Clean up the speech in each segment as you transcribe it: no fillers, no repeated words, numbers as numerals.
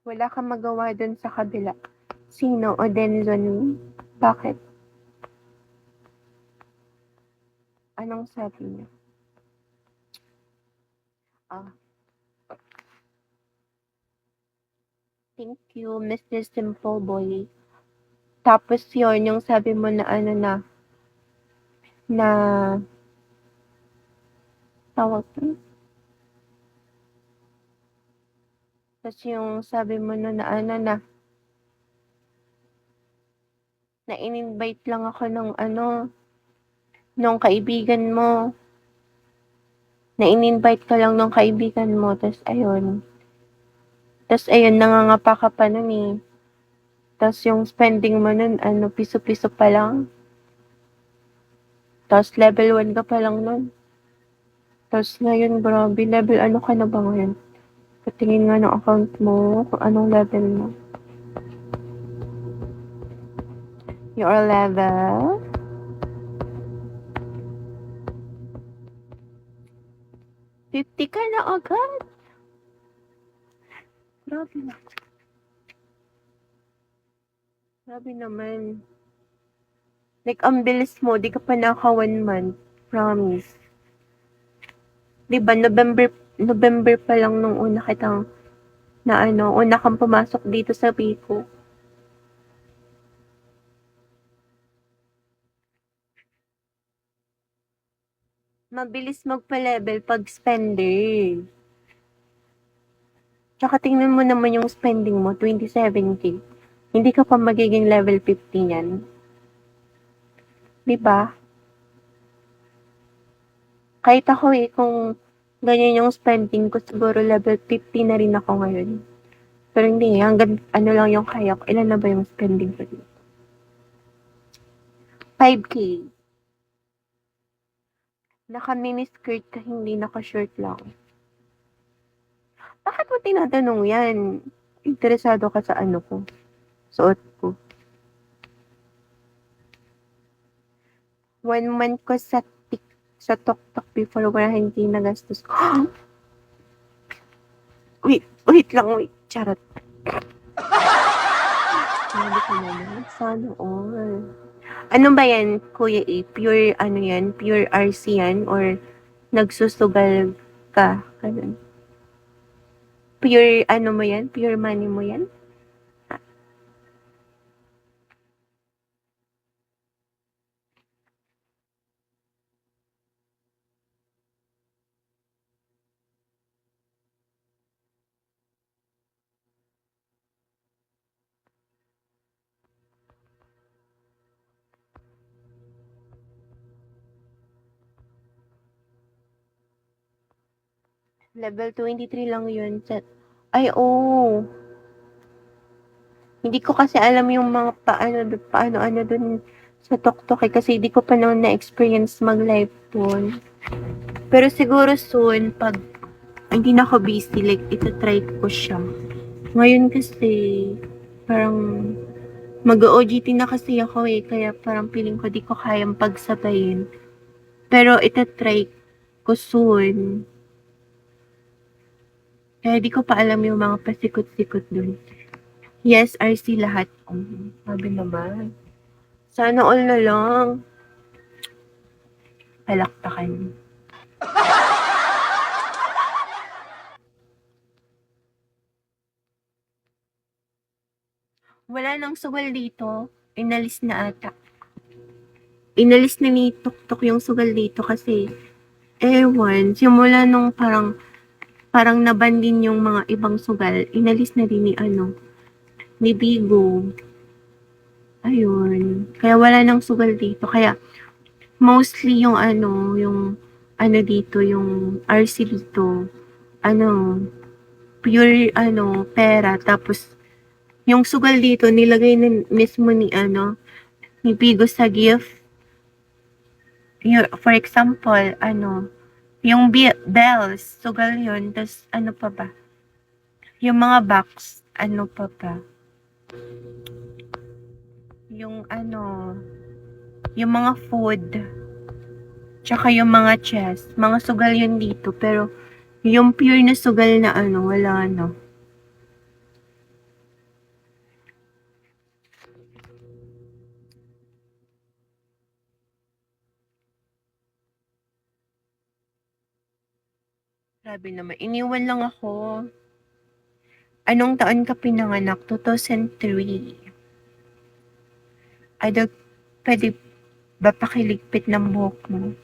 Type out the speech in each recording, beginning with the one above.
Wala kang magawa dun sa kabila. Sino? O Denzon? Bakit? Anong sabi niya? Ah, thank you, Mr. Simple Boy. Tapos yun, yung sabi mo na ano na tawag to? Tapos yung sabi mo na ano na in-invite lang ako ng ano, nung kaibigan mo. Na in-invite ka lang nung kaibigan mo, tapos ayun. Tapos ayun, nangangapa ka pa nun eh. Tapos yung spending mo nun, ano, piso-piso pa lang. Tapos level 1 ka pa lang nun. Tapos ngayon, grabe, level ano ka na ba ngayon? Patingin nga ng account mo, kung anong level mo. Your level? $50 ka na agad. Grabe na. Grabe naman. Like, ang bilis mo, di ka pa naka 1 month. Promise. Diba, November pa lang nung una kitang na ano, una kang pumasok dito sa Biko. Mabilis magpa-level pag spender. Tsaka tingnan mo naman yung spending mo, 27K. Hindi ka pa magiging level 50 yan. Diba? Kahit ako eh, kung ganyan yung spending ko, siguro level 50 na rin ako ngayon. Pero hindi, hanggang ano lang yung kaya ko. Ilan na ba yung spending ko dito? 5K. Naka-mini skirt ka, hindi naka-short lang. Bakit mo tinatanong yan? Interesado ka sa ano ko? Suot ko. 1 month ko sa TokTok before wala hindi nagastos ko. wait lang, wait. Charot. Sabi ko naman, sana all. Ano ba yan, Kuya A? Pure, ano yan? Pure RC yan? Or nagsusugal ka? Ganun. Pure, ano mo yan? Pure money mo yan? Level 23 lang yun. Ay, oh. Hindi ko kasi alam yung mga paano dun sa TokTok eh, kasi hindi ko pa naman na-experience mag-live dun. Pero siguro soon, pag hindi na ako busy, like, itatry ko siya. Ngayon kasi, parang mag-OJT na kasi ako eh, kaya parang feeling ko di ko kayang pagsabayin. Pero itatry ko soon. Kaya di ko pa alam yung mga pasikot-sikot dun. Yes, RC lahat. Sabi naman. Sana all na lang. Palakpakan. Wala nang sugal dito. Inalis na ata. Inalis na ni Tuktok yung sugal dito kasi ewan, simula nung parang naban din yung mga ibang sugal, inalis na din ni Bigo. Ayun. Kaya wala nang sugal dito. Kaya mostly yung dito, yung RC dito, pure pera. Tapos yung sugal dito nilagay na mismo ni Bigo sa gift. For example, yung bells, sugal yun. Tapos ano pa ba? Yung mga box, ano pa ba? Yung yung mga food, tsaka yung mga chest, mga sugal yun dito. Pero yung pure na sugal na wala Grabe naman, iniwan lang ako. Anong taon ka pinanganak? 2003. Idol, pwede ba pakiligpit ng buhok mo?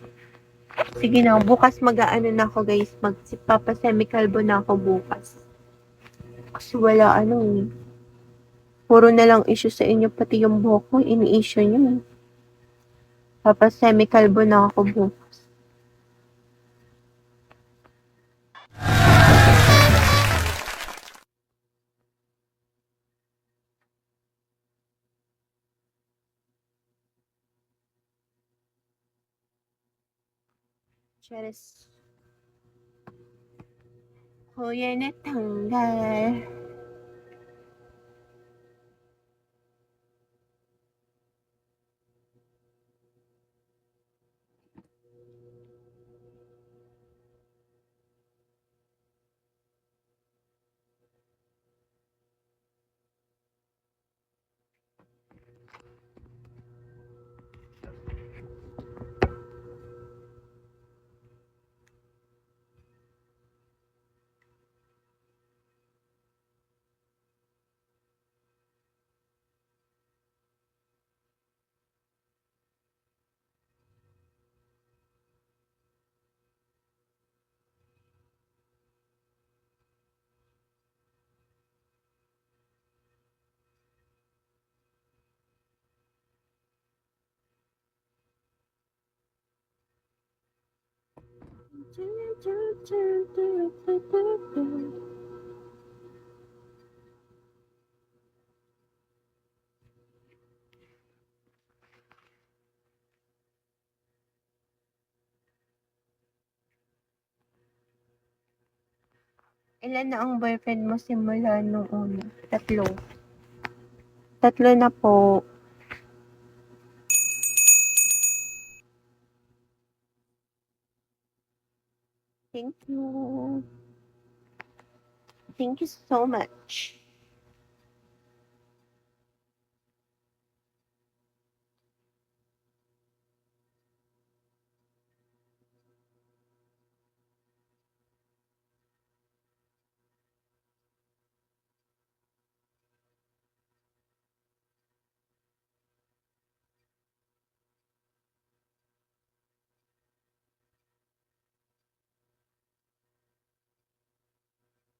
Sige na, bukas mag-aano na ako guys, magpapasemikalbo na ako bukas. Kasi wala ano eh. Puro na lang issue sa inyo, pati yung buhok ko, ini-issue nyo eh. Papasemikalbo na ako bukas. Cheers. Kuya natanggal. Ilan na ang boyfriend mo simula nung una? Tatlo. Tatlo na po. Thank you. Thank you so much.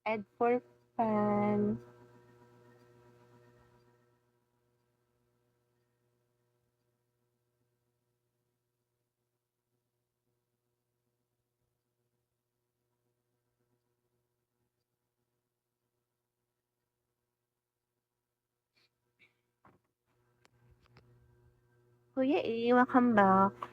Ed for fans. Kuya, welcome back.